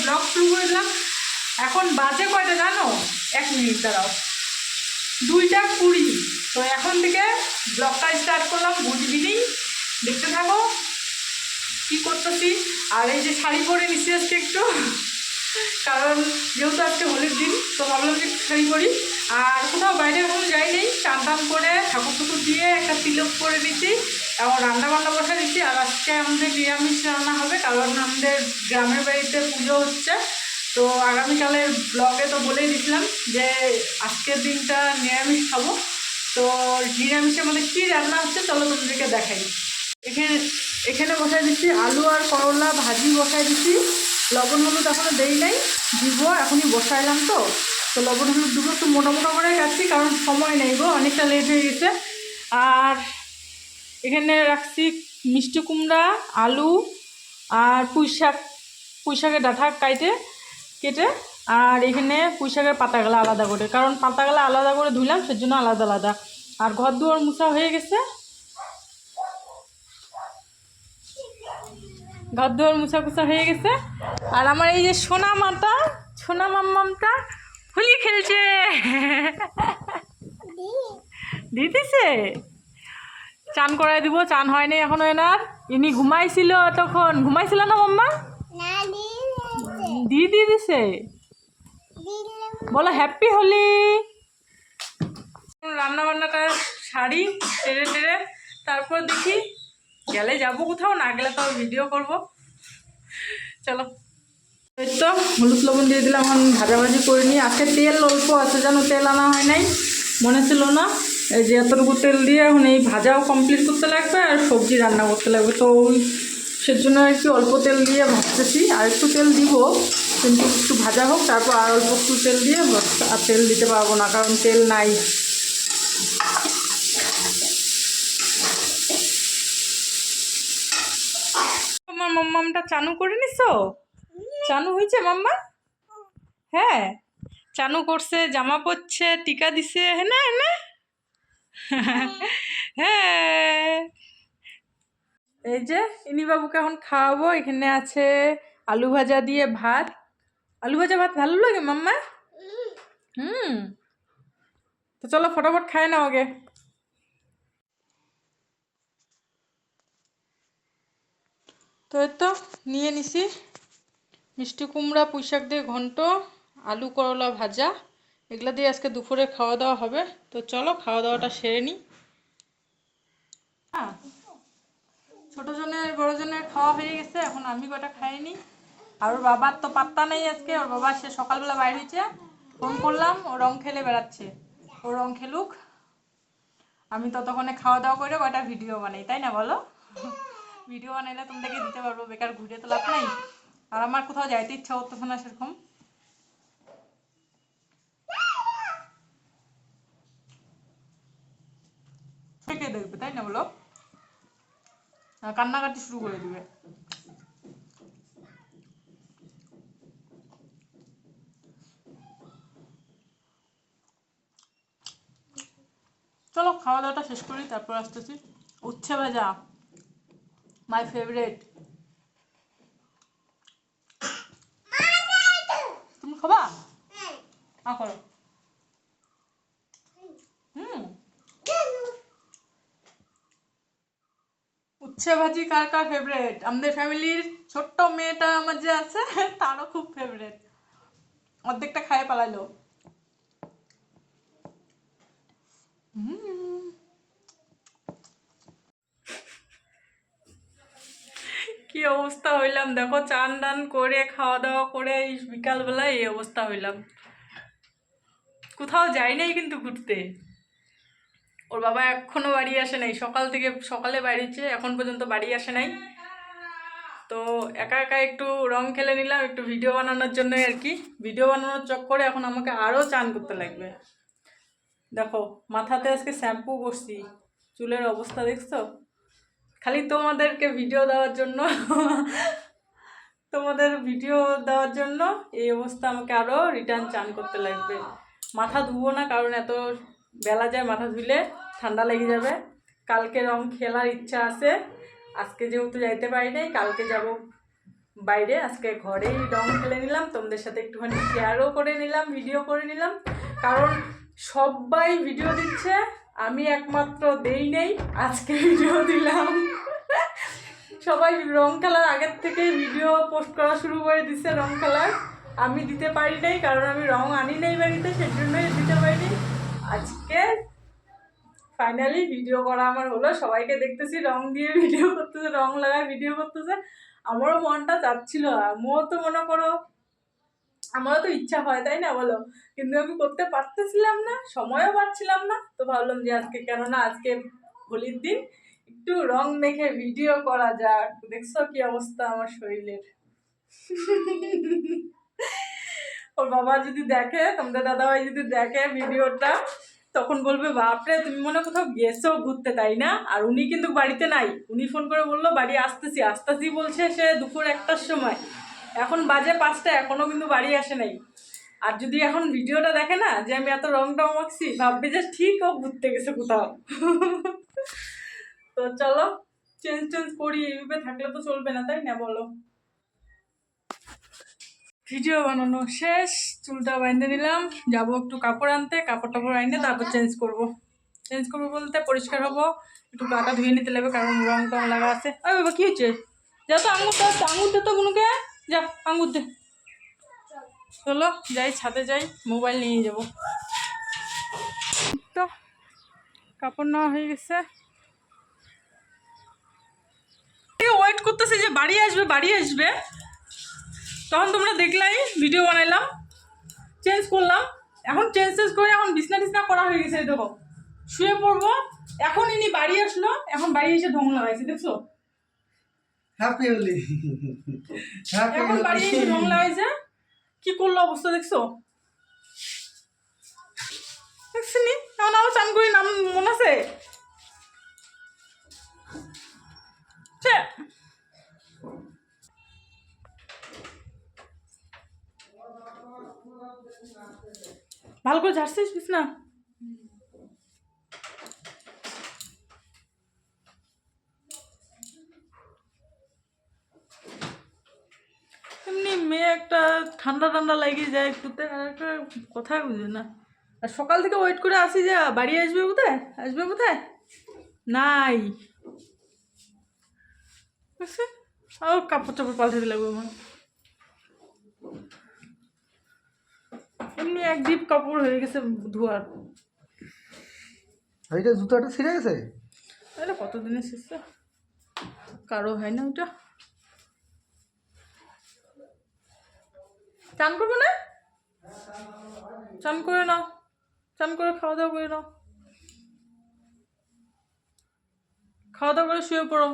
Blog শুরু করে দিলাম। এখন বাজে কয়টা জানো? 1 মিনিট দাঁড়াও, 2টা 20। তো এখন থেকে ব্লগটা স্টার্ট করলাম। গুড ইভিনিং, দেখতে থাকো কী করতেছি। আর এই যে শাড়ি পরে নিচ্ছি আজকে একটু, কারণ যেহেতু আজকে হোলির দিন, তো ভাবলাম যে শাড়ি পরি। আর কোথাও বাইরে এখন যাই নেই, চান টান করে ঠাকুর ঠাকুর দিয়ে একটা তিলক করে দিচ্ছি, এবং রান্না বান্না বসা দিচ্ছি। আর আজকে আমাদের নিরামিষ রান্না হবে, কারণ আমাদের গ্রামের বাড়িতে পুজো হচ্ছে। তো আগামীকালের ব্লগে তো বলেই দিয়েছিলাম যে আজকের দিনটা নিরামিষ খাবো। তো নিরামিষের মধ্যে কী রান্না হচ্ছে চলো তোমাদেরকে দেখাই। এখানে বসাই দিচ্ছি আলু আর করলা ভাজি বসাই দিচ্ছি। লবণ হলুদ এখনও দেই নাই, দিব, এখনই বসাইলাম। তো লবণ হলুদ দেবো, একটু মোটা মোটা করে কাটছি, কারণ সময় নেই গো, অনেকটা লেট হয়ে গেছে। আর এখানে রাখছি মিষ্টি কুমড়া, আলু আর পুঁই শাকের ডাঁটা কেটে। আর এখানে পুঁই শাকের পাতাগুলো আলাদা করে, কারণ পাতাগুলো আলাদা করে ধুইলাম, সেজন্য আলাদা আলাদা। আর ঘর দুয়ার মুছা হয়ে গেছে, ঘর দুয়ার মুছা হয়ে গেছে। আর আমার এই যে সোনা মাম্মামটা হোলি খেলছে, দিতেছে। চান করাই দিব, চান হয়নি এখনো এনার। ইনি ঘুমাইছিল, তখন ঘুমাইছিল না মাম্মা? দিয়ে দিছে। বলো হ্যাপি হোলি। রান্না বান্নাটা শাড়ি টেরে তারপর দেখি গেলে যাবো কোথাও, না গেলে তো ভিডিও করব। চলো, এই তো হলুদ লবণ দিয়ে দিলাম। এখন ভাজাভাজি করে নিই। আজকে তেল অল্প আছে, যেন তেল আনা হয় নাই, মনে ছিল না। এই যে এতটুকু তেল দিয়ে এখন এই ভাজাও কমপ্লিট করতে লাগবে আর সবজি রান্না করতে লাগবে। তো ওই সেজন্য আর কি অল্প তেল দিয়ে ভাজতেছি। আর একটু তেল দিব, কিন্তু একটু ভাজা হোক, তারপর আর অল্প একটু তেল দিয়ে। আর তেল দিতে পারবো না, কারণ তেল নাই। তোমার মাম্মামটা চানু করে নিছো? চানু হয়েছে মাম্মা? হ্যাঁ, চানু করছে, জামা পরছে, টিকা দিছে। হ্যাঁ না, হ্যাঁ না? হ্যাঁ, এই যে ইনি বাবুকে এখন খাওয়াবো। এখানে আছে আলু ভাজা দিয়ে ভাত। আলু ভাজা ভাত ভালো লাগে মাম্মা? তো চলো ফটাফট খায় নাও আগে। তো এই তো নিয়ে নিছি মিষ্টি কুমড়া, পুঁই শাক দিয়ে ঘন্ট, আলু করলা ভাজা। এগুলো দিয়ে আজকে দুপুরে খাওয়া দাওয়া হবে। তো চলো খাওয়া দাওয়াটা সেরে নিই। হ্যাঁ, ছোটো জনের বড় জনের খাওয়া হয়ে গেছে, এখন আমি কটা খাইনি। আর ওর বাবার তো পাত্তা নেই আজকে। ওর বাবা সে সকালবেলা বাইরে হয়েছে, ফোন করলাম, ও রং খেলে বেড়াচ্ছে। ও রং খেলুক, আমি ততক্ষণে খাওয়া দাওয়া করে কয়টা ভিডিও বানাই, তাই না বলো? ভিডিও বানাইলে তোমাদেরকে দিতে পারবো, বেকার ঘুরে তো লাভ নাই। আর আমার কোথাও যাইতে ইচ্ছা করতেছে না সেরকম। কে দেখবে, তাই না বলো? কান্নাকাটি শুরু করে দিবে। চলো খাওয়া দাওয়াটা শেষ করি, তারপর আসতেছি। উচ্ছে ভাজা, মাই ফেভারিট। তুমি খাবা? করো। উচ্ছে ভাজি কার কার ফেভারিট? আমাদের ফ্যামিলির ছোট্ট মেয়েটা আমার যে আছে, তারও খুব ফেভারিট। অর্ধেকটা খায় পালাইলো। কি অবস্থা হইলাম দেখো, চান টান করে খাওয়া দাওয়া করে এই বিকালবেলায় এই অবস্থা হইলাম। কোথাও যাই নাই কিন্তু ঘুরতে। ওর বাবা এখনো বাড়ি আসে নাই, সকাল থেকে সকালে বাড়িছে, এখন পর্যন্ত বাড়ি আসে নাই। তো একা একা একটু রং খেলে নিলাম, একটু ভিডিও বানানোর জন্য আর কি। ভিডিও বানানোর চক্করে এখন আমাকে আরও চান করতে লাগবে। দেখো মাথাতে আজকে শ্যাম্পু করছি, চুলের অবস্থা দেখছো? খালি তোমাদেরকে ভিডিও দেওয়ার জন্য, তোমাদের ভিডিও দেওয়ার জন্য এই অবস্থা, আমাকে আরও রিটার্ন চান করতে লাগবে। মাথা ধুবো না, কারণ এত বেলা যায়, মাথা ধুলে ঠান্ডা লেগে যাবে। কালকে রং খেলার ইচ্ছা আছে, আজকে যেহেতু যাইতে পারি নাই, কালকে যাব বাইরে, আজকে ঘরেই রং খেলে নিলাম, তোমাদের সাথে একটুখানি শেয়ারও করে নিলাম, ভিডিও করে নিলাম। কারণ সবাই ভিডিও দিচ্ছে, আমি একমাত্র দেই নেই, আজকে ভিডিও দিলাম। সবাই রং খেলার আগের থেকে ভিডিও পোস্ট করা শুরু করে দিচ্ছে রং খেলার, আমি দিতে পারি নাই কারণ আমি রং আনি নাই বাড়িতে, সেই জন্যই দিতে পারিনি। আজকে ফাইনালি ভিডিও করা আমার হলো, সবাইকে দেখতেছি রং দিয়ে ভিডিও করতেছে, রং লাগায় ভিডিও করতেছে, আমারও মনটা চাচ্ছিল, আমিও তো মনে করো আমারও তো ইচ্ছা হয় তাই না বলো, কিন্তু আমি করতে পারতেছিলাম না, সময়ও পাচ্ছিলাম না। তো ভাবলাম যে আজকে কেননা আজকে হোলির দিন একটু রং মেখে ভিডিও করা যাক। দেখছো কি অবস্থা আমার শরীরের। ওর বাবা যদি দেখে, তোমাদের দাদাভাই যদি দেখে ভিডিওটা, তখন বলবে বাপরে তুমি মনে কোথাও গেছো ঘুরতে তাই না। আর উনি কিন্তু বাড়িতে নাই, উনি ফোন করে বললো বাড়ি আসতেছি আসতেছি বলছে, সে দুপুর 1টার সময়, এখন বাজে 5টা, এখনো কিন্তু বাড়ি আসে নাই। আর যদি এখন ভিডিওটা দেখে না যে আমি এত রং টং মাখছি, ভাববে যে ঠিক ও ঘুরতে গেছে কোথাও। তো চলো চেঞ্জ টেঞ্জ করি, এইভাবে থাকলে তো চলবে না তাই না বলো। ভিডিও বানানো শেষ, চুলটা বাইন্ধে নিলাম, যাবো একটু কাপড় আনতে, কাপড় টাপড় আনতে তারপর চেঞ্জ করবো বলতে পরিষ্কার হবো, একটু গাটা ধুয়ে নিতে লাগবে কারণ রং টং লাগা আছে। ওই বাবা কি হচ্ছে, যা তো আঙুর দে তো বুনুকে, যা আঙুর দে। চলো যাই, ছাদে যাই, মোবাইল নিয়ে যাবো। তো কাপড় নেওয়া হয়ে গেছে, ওয়েট করতেছি যে বাড়ি আসবে, তখন তোমরা দেখলাই ভিডিও বানাইলাম, চেঞ্জ করলাম। এখন চেঞ্জ করে এখন বিছনা করা হয়ে গেছে, দেখো শুয়ে পড়বো। এখন ইনি বাড়ি আসলো, এখন বাড়ি এসে ঢং লাগাইছে, দেখছো এখন বাড়ি এসে ঢং লাগাইছে, কি করলো অবস্থা দেখছো, দেখছিনি। এখন আবার চান করি নাম মনে আছে, ভালো করে ঝাড়ছিস বিছনা। এমনি মেয়ে একটা ঠান্ডা ঠান্ডা লাগিয়ে যায় একটুতে, আর একটা কথাই বুঝে না। আর সকাল থেকে ওয়েট করে আসি যে বাড়ি আসবে বোধহয় নাই, বুঝছি। আর কাপড় চাপড় পাল্টাতে লাগবে আমার, এমনি এক ডিপ কাপড় হয়ে গেছে ধোয়ার। এইটা জুতাটা ছিঁড়ে গেছে, এটা কতদিনের শেষে কারো হয় না ওটা। চান করবো না, চান করে নাও, চান করে খাওয়া দাওয়া করে নাও, খাওয়া দাওয়া করে শুয়ে পড়ো।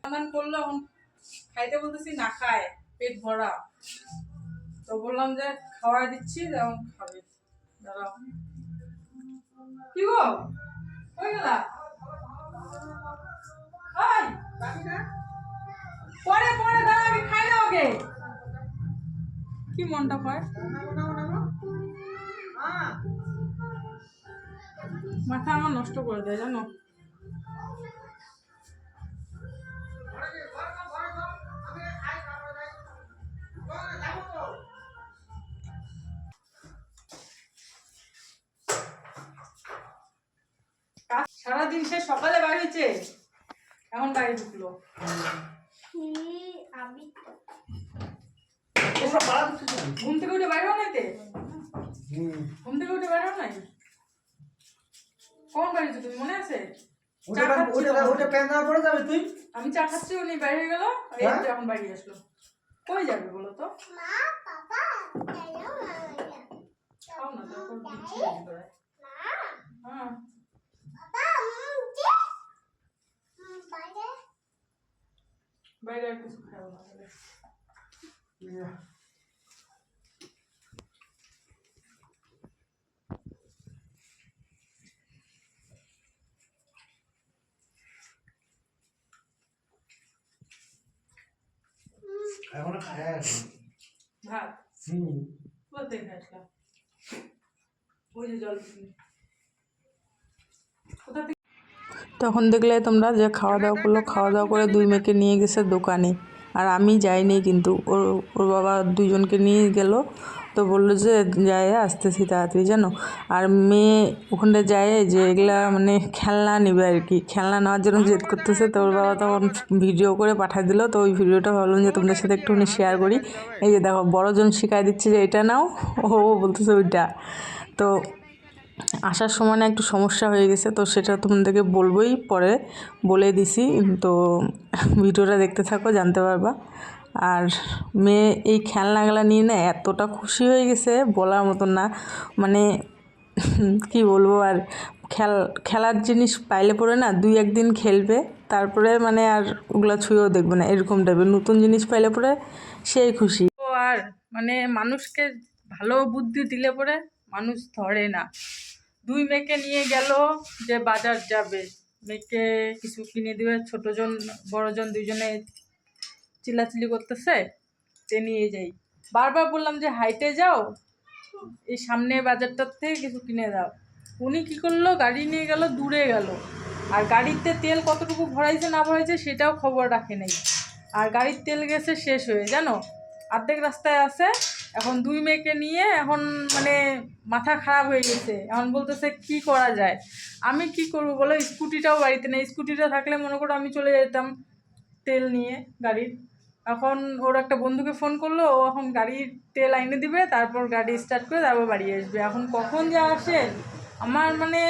স্নান করলো, এখন খাইতে বলতেছি না খায়, পেট ভরা, তো বললাম যে খাওয়াই দিচ্ছি এখন খাবে। দাঁড়াও, কি গো কই গেলা, পরে পরে দাঁড়া, আমি খাই না ওকে। কি মনটা পায়, মাথা আমার নষ্ট করে দেয় জানো। সারাদিন সে সকালে বাড়িছে, এখন বাড়ি ঢুকলো। ঘুম থেকে উঠে বাইরেও নাইতে, ঘুম থেকে উঠে বাইরেও নাই, কখন বাড়িছো তুমি মনে আছে? আমি চা খাচ্ছি, উনি বাইরে গেল, এখন বাড়ি আসলো। কই যাবে বলো তো, খাও না তারপর দিচ্ছি তোরা। হ্যাঁ বাইরে আর কিছু খাও না তাহলে। ভাত কোথা থেকে আসলাম, ওই যে জল কোথা থেকে। তখন দেখলে তোমরা যে খাওয়া দাওয়া করলো, খাওয়া দাওয়া করে দুই মেয়েকে নিয়ে গেছে দোকানে, আর আমি যাইনি, কিন্তু ওর ওর বাবা দুইজনকে নিয়ে গেল। তো বললো যে যায় আসতেছি তাড়াতাড়ি, জানো। আর মেয়ে ওখানে যায় যে এগুলা মানে খেলনা নেবে আর কি, খেলনা নেওয়ার জন্য জেদ করতেছে। তো ওর বাবা তখন ভিডিও করে পাঠিয়ে দিল। তো ওই ভিডিওটা ভাবলাম যে তোমাদের সাথে একটুখানি শেয়ার করি। এই যে দেখো বড়জন শিখাই দিচ্ছে যে এটা নাও, ও বলতেছে ওইটা। তো আসার সময় না একটু সমস্যা হয়ে গেছে, তো সেটা তোমাদেরকে বলবোই, পরে বলে দিছি। তো ভিডিওটা দেখতে থাকো, জানতে পারবা। আর মেয়ে এই খেলনাগুলা নিয়ে না এতটা খুশি হয়ে গেছে বলার মতন না, মানে কি বলবো। আর খেলার জিনিস পাইলে পরে না দুই একদিন খেলবে, তারপরে মানে আর ওগুলা ছুঁয়েও দেখবে না, এরকম টাইপের। নতুন জিনিস পাইলে পরে সেই খুশি। তো আর মানে মানুষকে ভালো বুদ্ধি দিলে পরে মানুষ ধরে না। দুই মেয়েকে নিয়ে গেল যে বাজার যাবে, মেয়েকে কিছু কিনে দিবে। ছোটজন বড়জন দুইজনে চিল্লাচিল্লি করতেছে, তে নিয়ে যাই। বারবার বললাম যে হাইটে যাও, এই সামনে বাজারটার থেকে কিছু কিনে দাও। উনি কি করলো, গাড়ি নিয়ে গেল, দূরে গেল। আর গাড়িতে তেল কতটুকু ভরাইছে না ভরাইছে সেটাও খবর রাখে নাই। আর গাড়ির তেল গেছে শেষ হয়ে, জানো, অর্ধেক রাস্তায় আছে। এখন দুই মেয়েকে নিয়ে এখন মানে মাথা খারাপ হয়ে গেছে। এখন বলতেছে কি করা যায়। আমি কি করবো বলো, স্কুটিটাও বাড়িতে নেই। স্কুটিটা থাকলে মনে করো আমি চলে যেতাম তেল নিয়ে গাড়ির। এখন ওর একটা বন্ধুকে ফোন করলো, ও এখন গাড়ির তেল আইনে দিবে, তারপর গাড়ি স্টার্ট করে তারপর বাড়ি আসবে। এখন কখন যে আসে, আমার মানে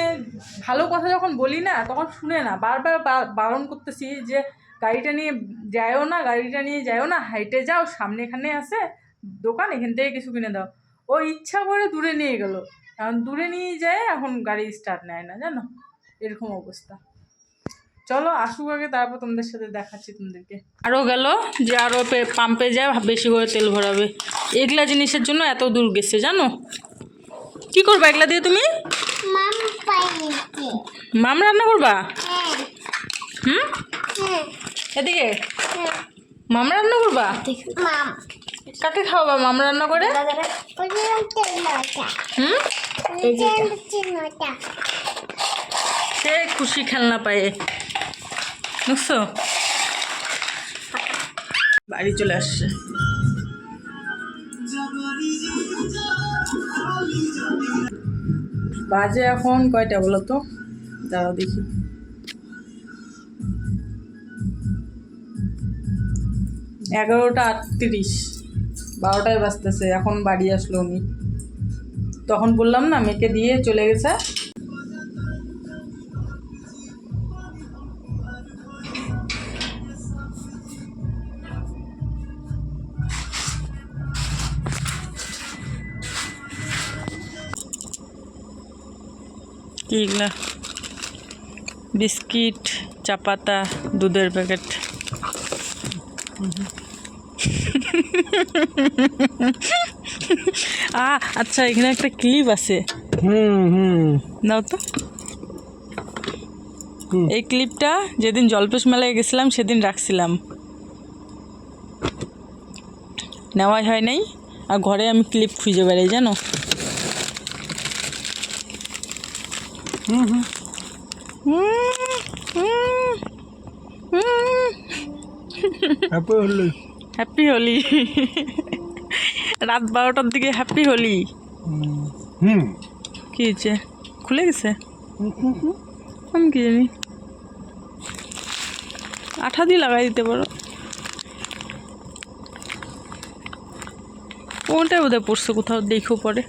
ভালো কথা যখন বলি না তখন শুনে না। বারবার বারণ করতেছি যে গাড়িটা নিয়ে যায়ও না, গাড়িটা নিয়ে যায়ও না, হাইটে যাও, সামনে এখানে আছে দোকান, এখান থেকে কিছু কিনে দাও। ও ইচ্ছা করে দূরে নিয়ে গেল। এখন দূরে নিয়ে যায়, এখন গাড়ি স্টার্ট নেয় না, জানো, এরকম অবস্থা। চলো আসুক আগে, তারপর তোমাদের সাথে দেখাচ্ছি তোমাদেরকে। আরও গেল যে আরও পাম্পে যায় বেশি করে তেল ভরাবে। এগুলা জিনিসের জন্য এত দূর গেছে, জানো। কি করবা এগুলা দিয়ে তুমি? মাম রান্না করবা? হুম, এদিকে মাম রান্না করবা? কাকে খাওয়াবা মাম রান্না করে? হুম, সে খুশি খেলনা পায়ে, বুঝছো। বাড়ি চলে আসছে। বাজে এখন কয়টা বলো তো, দাঁড়াও দেখি। 11:38, 12টায় বাজতেছে। এখন বাড়ি আসলো উনি। তখন বললাম না মেয়েকে দিয়ে চলে গেছে। কিগুলা বিস্কিট, চা পাতা, দুধের প্যাকেট। আচ্ছা, এখানে একটা ক্লিপ আছে, নাও তো। এই ক্লিপটা যেদিন জলপেশ মেলায় গেছিলাম সেদিন রাখছিলাম, নেওয়াই হয় নাই। আর ঘরে আমি ক্লিপ খুঁজে বেড়াই, জানো। হ্যাপি হোলি। রাত 12টার দিকে হ্যাপি হোলি। কি হয়েছে, খুলে গেছে? আমি কি জানি, আঠা দিয়ে লাগাই দিতে পারো। ওটাই বোধহয় পড়ছে কোথাও, দেখো পরে।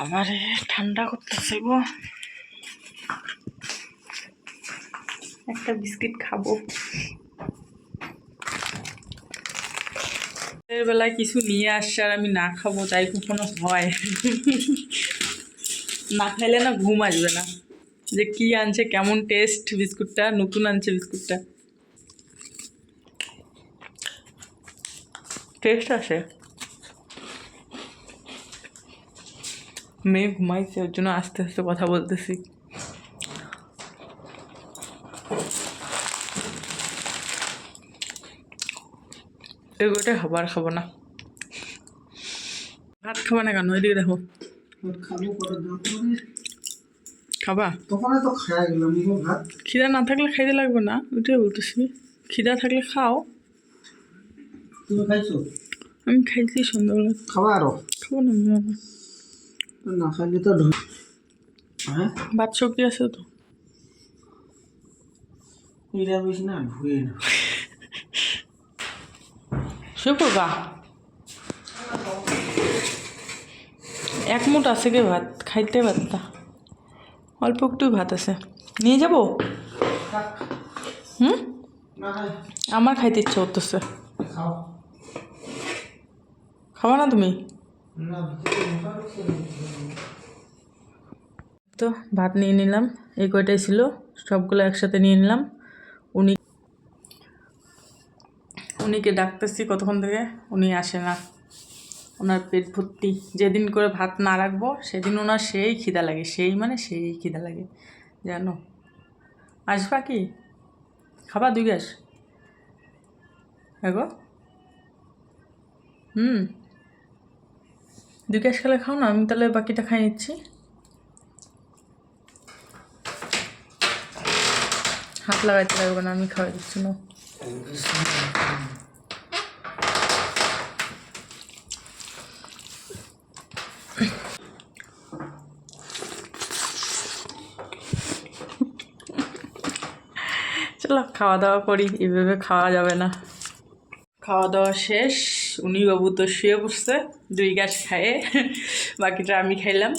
আমারে ঠান্ডা করতেছে গো, একটা বিস্কিট খাবো। এর বেলায় কিছু নিয়ে আসছে আর আমি না খাবো, তাই কখনো হয়? না খাইলে না ঘুম আসবে না। যে কি আনছে, কেমন টেস্ট বিস্কুটটা, নতুন আনছে বিস্কুটটা, টেস্ট আসে। মেয়ে ঘুমাইছে, ওর জন্য আস্তে আস্তে কথা বলতেছি। এগুলোটা খাবার খাবো না। ভাত খাবো না কেন, এদিকে দেখো। খাবো পরে দুপুরে খাবা? তখন তো খাই গেলাম ভাত। খিদা না থাকলে খাইতে লাগবে না, ওইটাই বলতেছি। খিদা থাকলে খাও। তুমি খাইছো? আমি খাইছি সন্ধ্যাবেলা। খাবা আরো? খাবো না আমি আর। না খাইলে তো হ্যাঁ ভাত সবজি আছে তো। নিরামিষ না ঢুয়ে না। শুয়ে পড়বা? এক মুঠ আছে কে ভাত, খাইতে পারতা। অল্প একটুই ভাত আছে, নিয়ে যাব। হুম, না খাই আমার খাইতে ইচ্ছে করতেছে। খাও খাবা না তুমি? না তো ভাত নিয়ে নিলাম, এই কয়টাই ছিল, সবগুলো একসাথে নিয়ে নিলাম। উনিকে ডাকতেছি কতক্ষণ থেকে, উনি আসে না। ওনার পেট ভর্তি, যেদিন করে ভাত না রাখবো সেদিন ওনার সেই খিদা লাগে, সেই মানে সেই খিদা লাগে জানো। আসবা কি? খাবা 2 গ্যাস? এগো 2 গ্যাস খেলে খাও না, আমি তাহলে বাকিটা খাই নিচ্ছি। হাত লাগাইতে লাগবে না, আমি খাওয়াই দিচ্ছি না। চলো খাওয়া দাওয়া করি, এভাবে খাওয়া যাবে না। খাওয়া দাওয়া শেষ, উনি বাবু তো শুয়ে পড়ছে 2 গ্যাস খায়ে, বাকিটা আমি খাইলাম।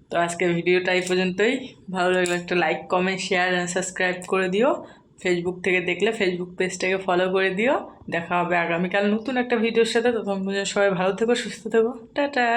তো আজকের ভিডিওটা এই পর্যন্তই। ভালো লাগলে একটা like, comment, share and subscribe করে দিও। ফেসবুক থেকে দেখলে ফেসবুক পেজটাকে ফলো করে দিও। দেখা হবে আগামীকাল নতুন একটা ভিডিওর সাথে। তখন সবাই ভালো থেকো, সুস্থ থেকো, টাটা।